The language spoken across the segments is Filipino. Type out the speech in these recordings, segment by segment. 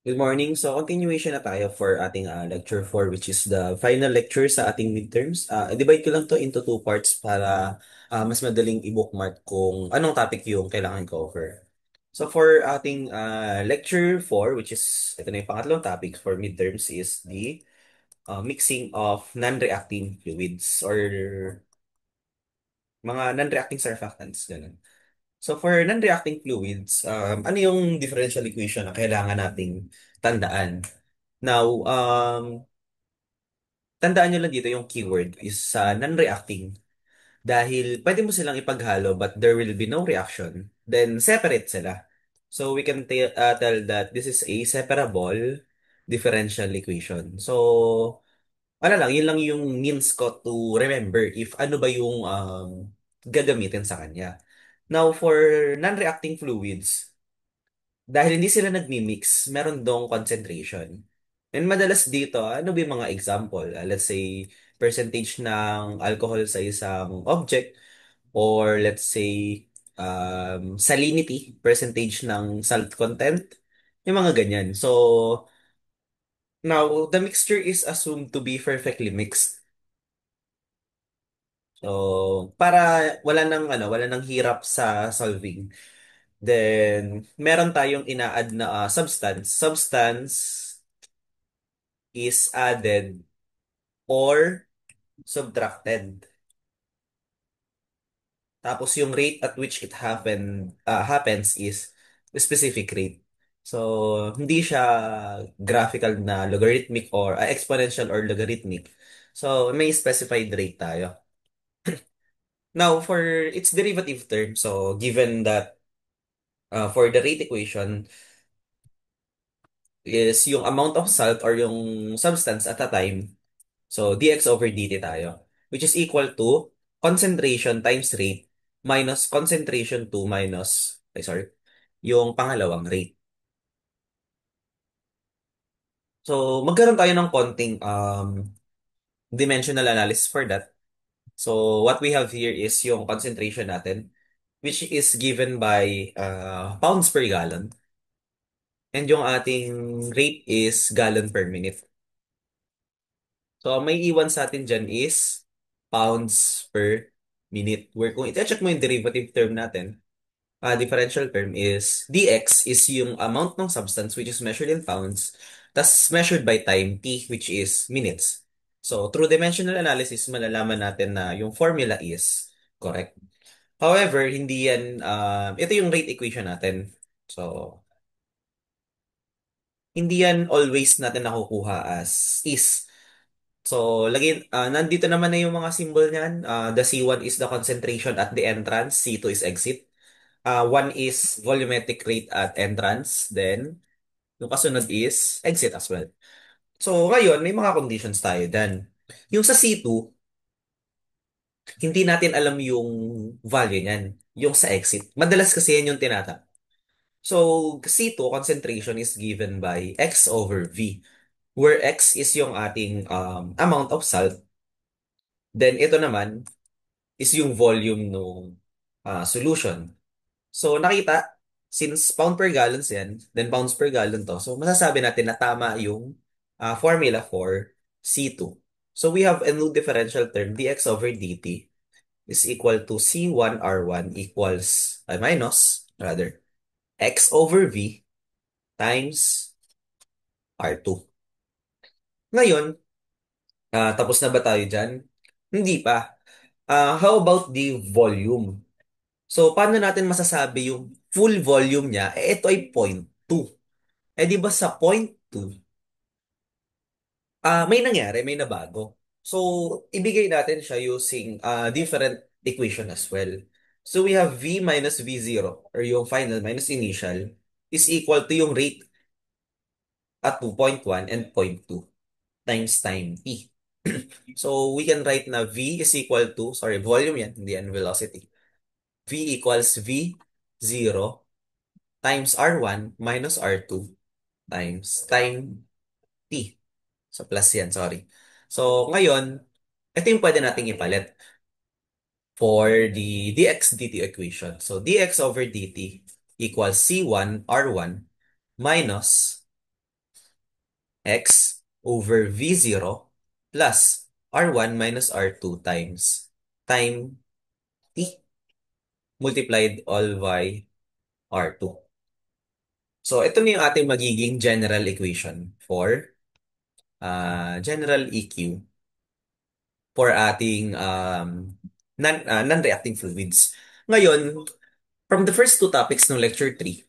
Good morning. So, continuation na tayo for ating lecture 4, which is the final lecture sa ating midterms. Divide ko lang to into two parts para mas madaling i-bookmark kung anong topic yung kailangan cover. So, for ating lecture 4, which is, ito na yung pangatlong topic for midterms, is the mixing of non-reacting fluids or mga non-reacting surfactants. Ganun. So, for non-reacting fluids, ano yung differential equation na kailangan nating tandaan? Now, tandaan nyo lang dito yung keyword is non-reacting. Dahil pwede mo silang ipaghalo but there will be no reaction. Then separate sila. So we can tell that this is a separable differential equation. So, ano lang, yun lang yung means ko to remember if ano ba yung gagamitin sa kanya. Now, for non-reacting fluids, dahil hindi sila nagmi-mix, meron dong concentration. And madalas dito, ano ba yung mga example? Let's say, percentage ng alcohol sa isang object or let's say, salinity, percentage ng salt content, yung mga ganyan. So, now, the mixture is assumed to be perfectly mixed. So, para wala nang hirap sa solving. Then, meron tayong ina-add na substance. Substance is added or subtracted. Tapos yung rate at which it happens is specific rate. So, hindi siya graphical na logarithmic or exponential or logarithmic. So, may specified rate tayo. Now, for its derivative term, so given that for the rate equation is yung amount of salt or yung substance at a time, so dx over dt tayo, which is equal to concentration times rate minus concentration to minus, sorry, yung pangalawang rate. So, magkaroon tayo ng konting dimensional analysis for that. So, what we have here is yung concentration natin, which is given by pounds per gallon. And yung ating rate is gallon per minute. So, ang may iwan sa atin dyan is pounds per minute. Where kung i-check mo yung derivative term natin, differential term is dx is yung amount ng substance which is measured in pounds, tas measured by time t which is minutes. So, through dimensional analysis, malalaman natin na yung formula is correct. However, hindi yan, ito yung rate equation natin. So, hindi yan always natin nakukuha as is. So, nandito naman na yung mga symbol niyan. The C1 is the concentration at the entrance, C2 is exit. 1 is volumetric rate at entrance, then yung kasunod is exit as well. So, ngayon, may mga conditions tayo dyan. Yung sa C2, hindi natin alam yung value niyan, yung sa exit. Madalas kasi yan yung tinata. So, C2, concentration is given by X over V, where X is yung ating amount of salt. Then, ito naman, is yung volume ng solution. So nakita, since pound per gallon yan, then pounds per gallon to, so masasabi natin na tama yung formula for C2. So we have a new differential term, dx over dt is equal to C1R1 equals, minus, rather, x over v times R2. Ngayon, tapos na ba tayo dyan? Hindi pa. How about the volume? So, paano natin masasabi yung full volume niya? Ito ay 0.2. Di ba sa 0.2, may nangyari, may nabago. So, ibigay natin siya using different equation as well. So, we have V minus V0 or yung final minus initial is equal to yung rate at 2.1 and zero point 0.2 times time t. So, we can write na V is equal to, sorry, volume yan, hindi yan velocity. V equals V0 times R1 minus R2 times time t. So, plus yan, sorry. So, ngayon, ito yung pwede nating ipalit for the dx dt equation. So, dx over dt equals C1 R1 minus x over v0 plus r1 minus r2 times time t multiplied all by r2. So, ito na yung ating magiging general equation for general EQ for ating non-reacting fluids. Ngayon, from the first two topics ng lecture 3,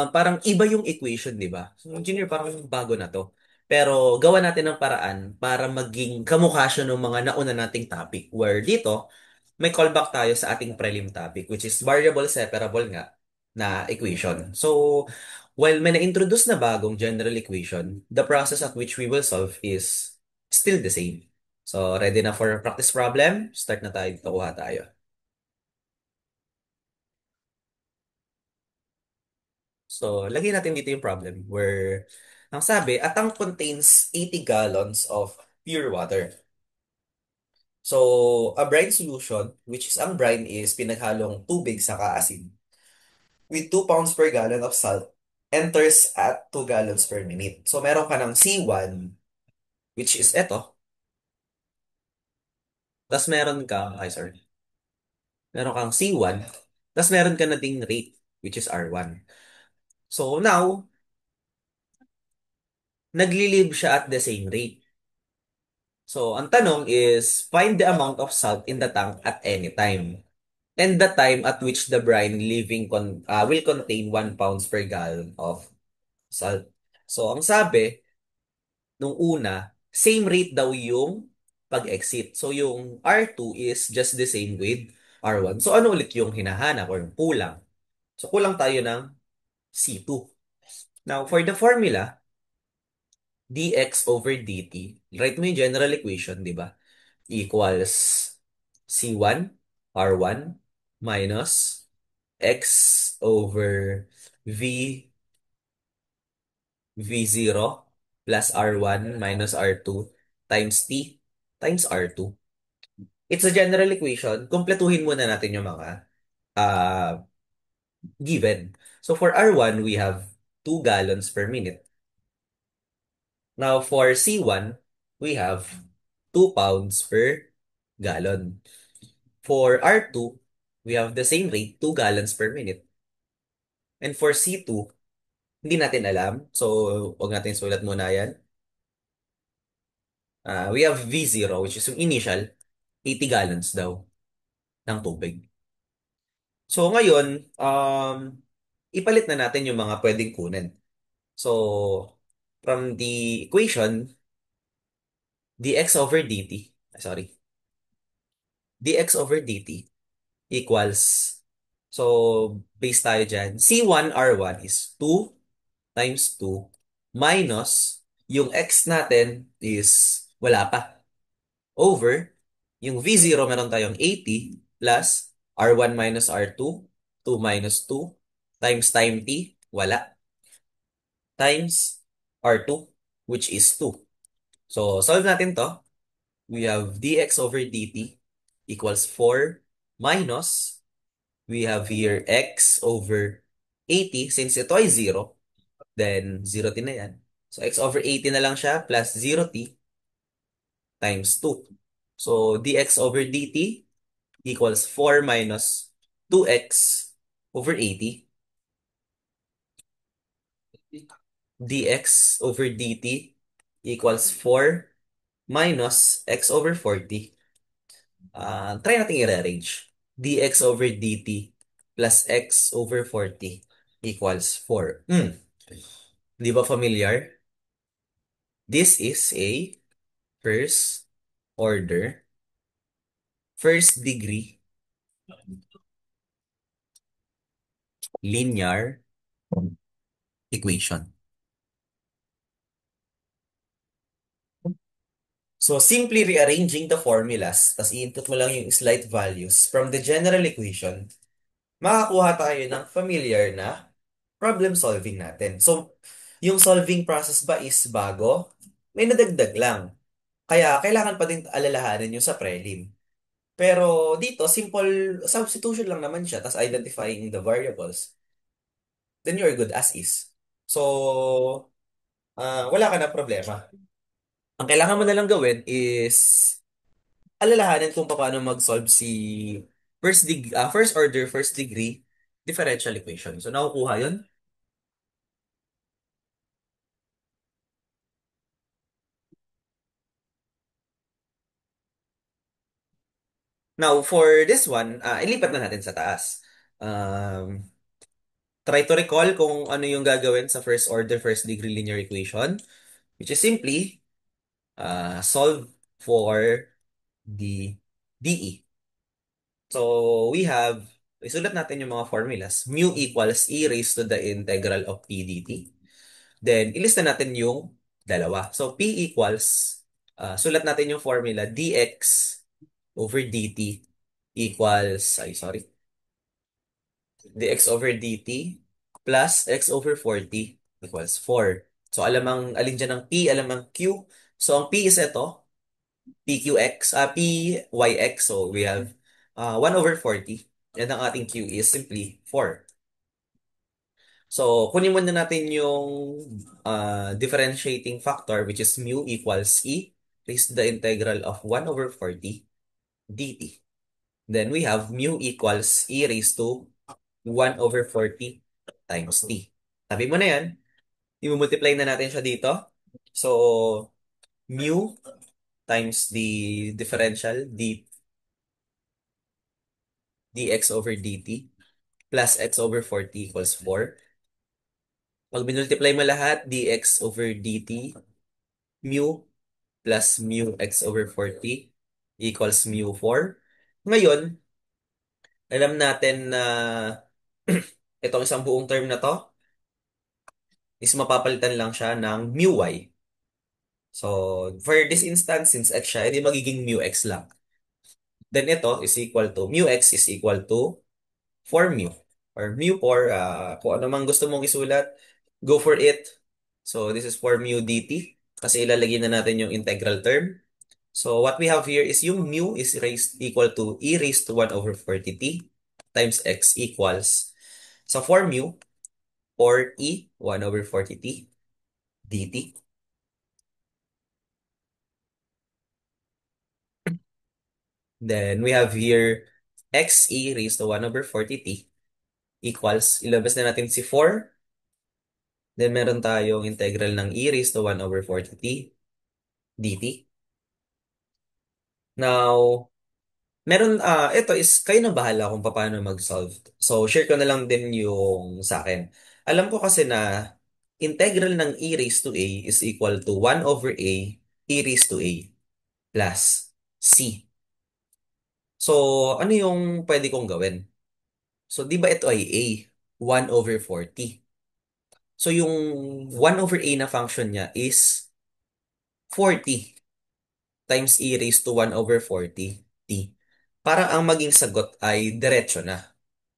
parang iba yung equation, di ba? So, engineer, parang bago na to. Pero gawa natin ng paraan para maging kamukha siya ng mga nauna nating topic. Where dito, may callback tayo sa ating prelim topic, which is variable separable nga na equation. So, while may na-introduce na bagong general equation, the process at which we will solve is still the same. So, ready na for a practice problem? Start na tayo. Kuha tayo. So, lagay natin dito yung problem where ang sabi, a tank contains 80 gallons of pure water. So, a brine solution, which is ang brine is pinaghalong tubig sa asin, with 2 pounds per gallon of salt, enters at 2 gallons per minute. So, meron ka ng C1, which is eto. Tapos meron ka, ay sorry, meron kang C1, tapos meron ka na ding rate, which is R1. So, now, nagli-live siya at the same rate. So, ang tanong is, find the amount of salt in the tank at any time. And the time at which the brine will contain 1 pounds per gallon of salt. So, ang sabi, nung una, same rate daw yung pag-exit. So, yung R2 is just the same with R1. So, ano ulit yung hinahanap or yung kulang? So, kulang tayo ng C2. Now, for the formula, dx over dt, write mo yung general equation, di ba? Equals C1, R1, minus x over v v0 plus R1 minus R2 times t times R2. It's a general equation. Kumpletuhin muna natin yung mga uh, given. So for R1, we have 2 gallons per minute. Now for C1, we have 2 pounds per gallon. For R2, we have the same rate, 2 gallons per minute. And for C2, hindi natin alam. So, huwag natin sulat muna yan. We have V0, which is yung initial, 80 gallons daw ng tubig. So, ngayon, ipalit na natin yung mga pwedeng kunin. So, from the equation, dx over dt, sorry, dx over dt equals, so, base tayo dyan, C1R1 is 2 times 2 minus, yung x natin is wala pa, over, yung V0 meron tayong 80 plus R1 minus R2, 2 minus 2 times time t, wala, times R2, which is 2. So, solve natin to. We have dx over dt equals 4 minus, we have here x over 80, since ito ay 0, then 0t na yan. So, x over 80 na lang siya plus 0t times 2. So, dx over dt equals 4 minus 2x over 80. Dx over dt equals 4 minus x over 40. Try natin i-rearrange. Dx over dt plus x over 40 equals 4. Di ba familiar? This is a first order, first degree linear equation. So, simply rearranging the formulas, tas i-input mo lang yung slight values from the general equation, makakuha tayo ng familiar na problem solving natin. So, yung solving process ba is bago? May nadagdag lang. Kaya, kailangan pa din alalahanin yung sa prelim. Pero dito, simple substitution lang naman siya, tas identifying the variables. Then you're good as is. So, wala ka na problema. Ang kailangan mo na lang gawin is alalahanin kung paano mag-solve si first order, first degree differential equation. So, nakukuha yun. Now, for this one, ilipat na natin sa taas. Um, Try to recall kung ano yung gagawin sa first order, first degree linear equation, which is simply solve for the DE. So, isulat natin yung mga formulas. Mu equals e raised to the integral of p dt. Then, ilista natin yung dalawa. So, p equals, sulat natin yung formula dx over dt equals, ay sorry, dx over dt plus x over 40 equals 4. So, alin dyan ang p, alam ang q. So, ang p is ito, pyx. So, we have 1 over 40. And ang ating q is simply 4. So, kunin muna natin yung differentiating factor which is mu equals e raised to the integral of 1 over 40 dt. Then we have mu equals e raised to 1 over 40 times t. Sabi mo na yan, i-multiply na natin siya dito. So, mu times the differential dx over dt plus x over 40 equals 4. Pag minultiply mo lahat, dx over dt, mu plus mu x over 40 equals mu 4. Ngayon, alam natin na itong isang buong term na to is mapapalitan lang siya ng mu y. So, for this instance, since x siya, edi magiging mu x lang. Then ito is equal to, mu x is equal to 4 mu. Or mu 4, kung ano mang gusto mong isulat, go for it. So, this is 4 mu dt. Kasi ilalagay na natin yung integral term. So what we have here is yung mu is raised equal to e raised to 1 over 40t times x equals. So for mu, or e 1 over 40t dt. Then we have here x e raised to 1 over 40t equals, ilabas na natin si 4. Then meron tayong integral ng e raised to 1 over 40t dt. Now, ito is kayo na bahala kung paano mag-solve. So, share ko na lang din yung sa akin. Alam ko kasi na integral ng e raised to a is equal to 1 over a e raised to a plus c. So, ano yung pwede kong gawin? So, di ba ito ay a? 1 over 40. So, yung 1 over a na function niya is 40 times e raised to 1 over 40 t. Para ang maging sagot ay diretso na.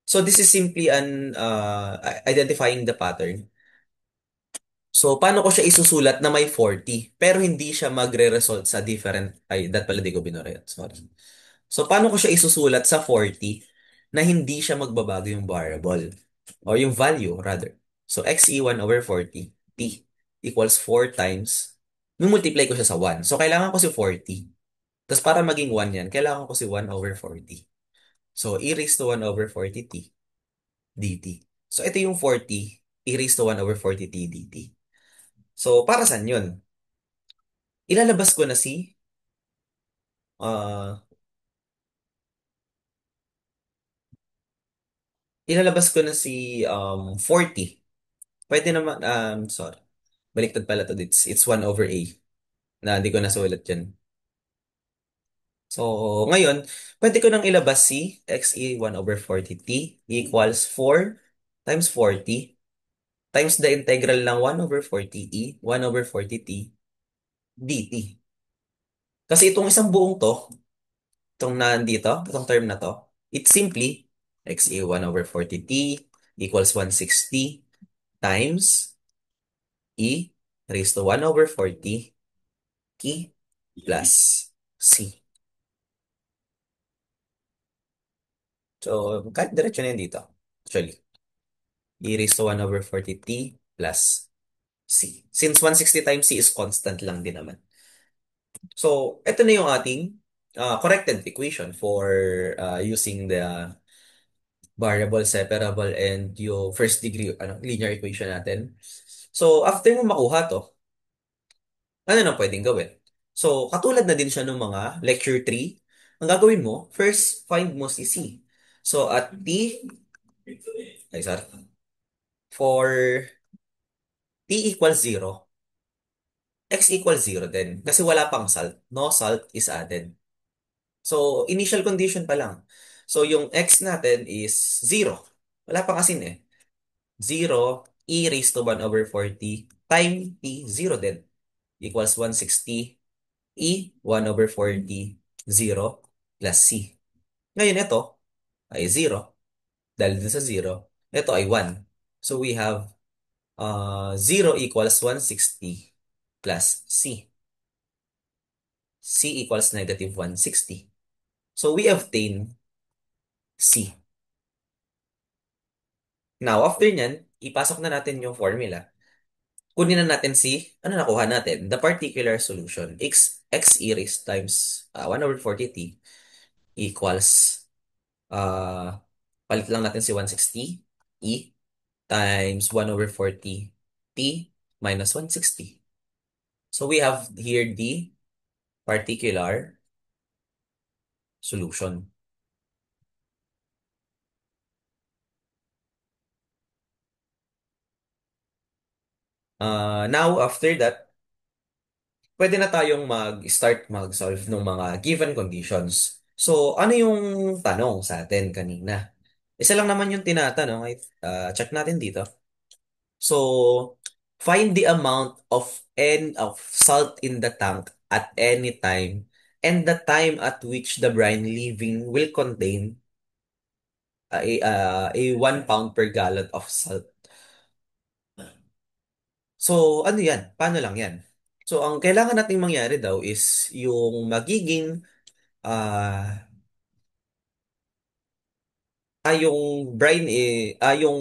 So this is simply identifying the pattern. So paano ko siya isusulat na may 40 pero hindi siya magre-result sa different, ay that pala di ko binuret, sorry. So paano ko siya isusulat sa 40 na hindi siya magbabago yung variable or yung value rather. So xe1 over 40 t equals 4 times, multiply ko siya sa 1. So kailangan ko si 40. Tapos para maging 1 yan, kailangan ko si 1 over 40. So e raised to 1 over 40t dt. So, ito yung 40 e raised to 1 over 40t dt. So, para saan yun? Ilalabas ko na uh, ilalabas ko na si 40. Pwede naman, sorry. Baliktad pala to. It's 1 over a na hindi ko nasulat yan. So, ngayon, pwede ko nang ilabas si xe 1 over 40t equals 4 times 40 times the integral ng 1 over 40e 1 over 40t dt. Kasi itong isang buong to, itong term na to, it's simply xa 1 over 40t equals 160 times e raised to 1 over 40 t plus c. So, kahit diretso na yun dito. Actually, e raised to 1 over 40t plus. C. Since 160 times C is constant lang din naman. So, ito na yung ating corrected equation for using the variable, separable, and yung first degree linear equation natin. So, after mo makuha to, ano na pwedeng gawin? So, katulad na din siya ng mga lecture 3. Ang gagawin mo, first find mo si C. So, at T, ay sorry, for T equals 0, X equals 0 din. Kasi wala pang salt. No salt is added. So, initial condition pa lang. So, yung X natin is 0. Wala pang asin eh. 0, e raised to 1 over 40 time T, 0 din. Equals 160 e 1 over 40 0 plus C. Ngayon ito ay 0. Dahil dun sa 0, ito ay 1. So we have 0 equals 160 plus C. C equals negative 160. So we obtain C. Now, after nyan, ipasok na natin yung formula. Kunin na natin si, ano nakuha natin? The particular solution. X e raised times 1 over 40t equals, palit lang natin si 160 e times 1 over 40 t minus 160. So we have here the particular solution. Now, after that, pwede na tayong mag-start mag-solve ng mga given conditions. So, ano yung tanong sa atin kanina? Isa lang naman yung tinatanong. Check natin dito. So, find the amount of N of salt in the tank at any time and the time at which the brine leaving will contain a 1 pound per gallon of salt. So, ano yan? Paano lang yan? So, ang kailangan nating mangyari daw is yung magiging ah yung brine yung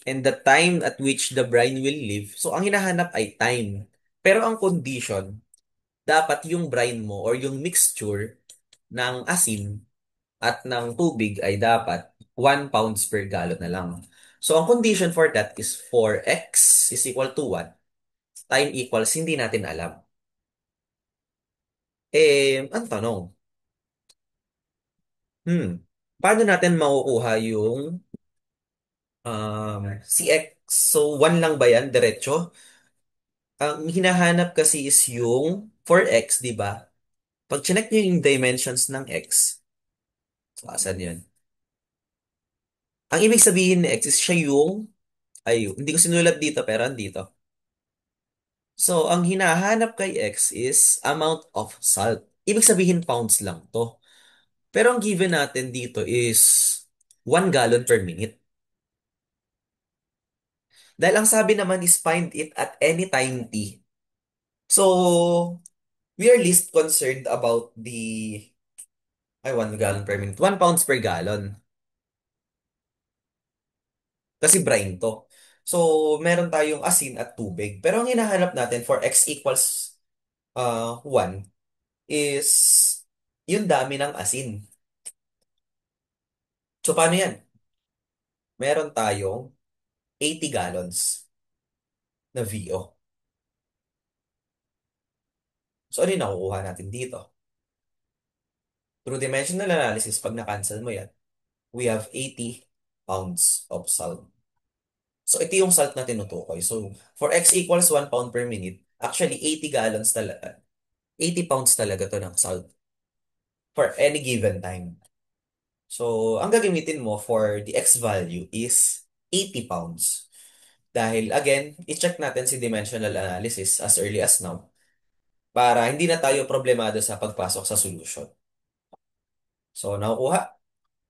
and the time at which the brine will live. So, ang hinahanap ay time. Pero ang condition, dapat yung brine mo or yung mixture ng asin at ng tubig ay dapat 1 pounds per gallon na lang. So, ang condition for that is for x is equal to 1, time equals hindi natin alam. Ang tanong, paano natin makukuha yung si x? So, 1 lang ba yan, diretso? Ang hinahanap kasi is yung for x, di ba? Pag chinek nyo yung dimensions ng x, so asan yun? Ang ibig sabihin ni x is siya yung, hindi ko sinulat dito pero andito. So, ang hinahanap kay x is amount of salt. Ibig sabihin pounds lang to. Pero ang given natin dito is 1 gallon per minute. Dahil ang sabi naman is find it at any time t. So, we are least concerned about the 1 gallon per minute. 1 pounds per gallon. Kasi brine to. So, meron tayong asin at tubig. Pero ang hinahanap natin for x equals 1 is yung dami ng asin. So, paano yan? Meron tayong 80 gallons na VO. So, ano yung nakukuha natin dito? Through dimensional analysis, pag na-cancel mo yan, we have 80 pounds of salt. So, ito yung salt na tinutukoy. So, for x equals 1 pound per minute, actually 80 gallons talaga, 80 pounds talaga to ng salt for any given time. So, ang gagamitin mo for the x value is 80 pounds. Dahil, again, i-check natin si dimensional analysis as early as now para hindi na tayo problemado sa pagpasok sa solution. So, nakukuha.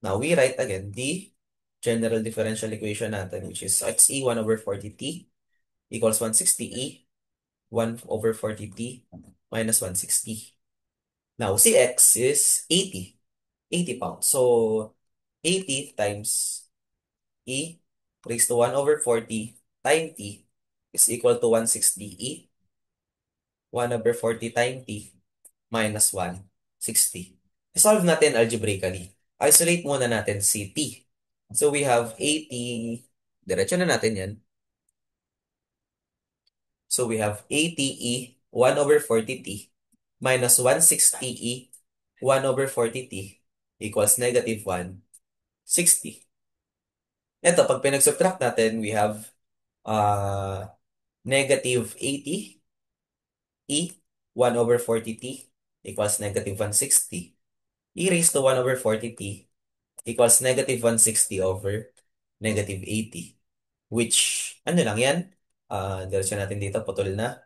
Now, we write again the general differential equation natin, which is xe 1 over 40t equals 160e 1 over 40t minus 160. Now, si x is 80. 80 pounds. So, 80 times e raised to 1 over 40 time t. is equal to 160E. 1 over 40 times T minus 160. Solve natin algebraically. Isolate muna natin si T. So we have 80. Diretso na natin yan. So we have 80E 1 over 40T minus 160E 1 over 40T equals negative 160. Ito, pag pinag-subtract natin, we have negative 80 E 1 over 40T equals negative 160. E raised to 1 over 40T equals negative 160 over negative 80. Which, ano lang yan? Diretso natin dito, putol na.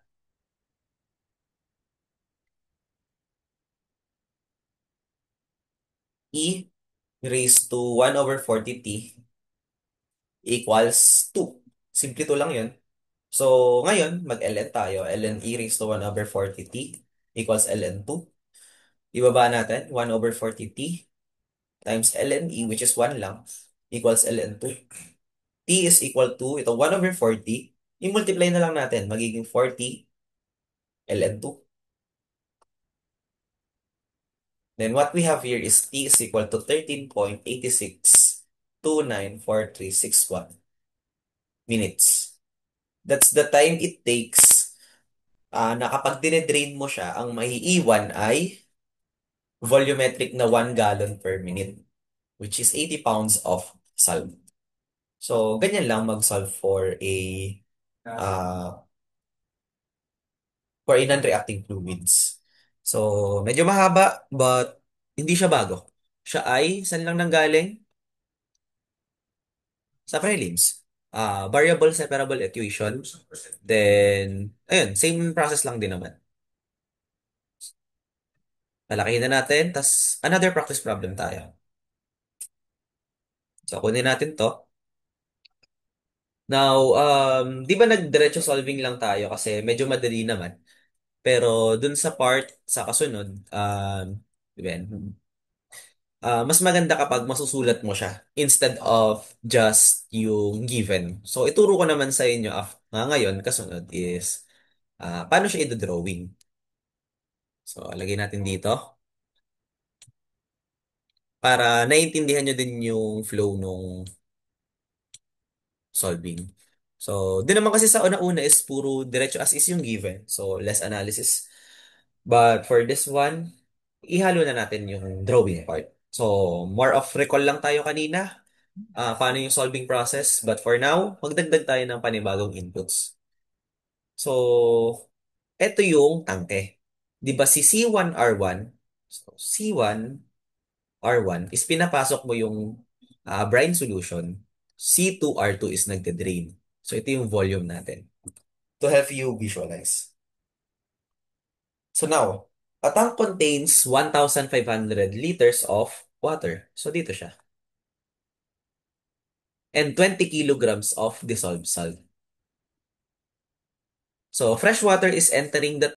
E raised to 1 over 40T equals 2. Simple to lang yun. So, ngayon, mag-ln tayo. ln e raised to 1 over 40T equals ln 2. Ibaba natin, 1 over 40T times ln e, which is 1 lang, equals ln 2. T is equal to, ito, 1 over 40. I-multiply na lang natin. Magiging 40 ln 2. Then what we have here is T is equal to 13.86294361 minutes. That's the time it takes na kapag dinedrain mo siya, ang maiiwan ay volumetric na 1 gallon per minute, which is 80 pounds of salt. So, ganyan lang mag-solve uh, for a non-reacting fluids. So, medyo mahaba, but hindi siya bago. Siya ay, saan lang nanggaling? Sa prelims. Variable separable equation. Then, ayun, same process lang din naman. Palakihin na natin, tas another practice problem tayo. So, kunin natin to. Now, di ba nag-diretso solving lang tayo kasi medyo madali naman. Pero dun sa part, sa kasunod, di ba, mas maganda kapag masusulat mo siya instead of just yung given. So, ituro ko naman sa inyo ngayon, kasunod is paano siya i-drawing. So, lagay natin dito para naiintindihan nyo din yung flow nung solving. So, din naman kasi sa una-una is puro diretso as is yung given. So, less analysis. But for this one, ihalo na natin yung drawing part. So, more of recall lang tayo kanina. Paano yung solving process. But for now, magdagdag tayo ng panibagong inputs. So, eto yung tangke. Di ba si C1R1, so C1R1 is pinapasok mo yung brine solution. C2R2 is nagde-drain. So, ito yung volume natin. To help you visualize. So now, a tank contains 1,500 liters of water. So dito siya. And 20 kilograms of dissolved salt. So fresh water is entering the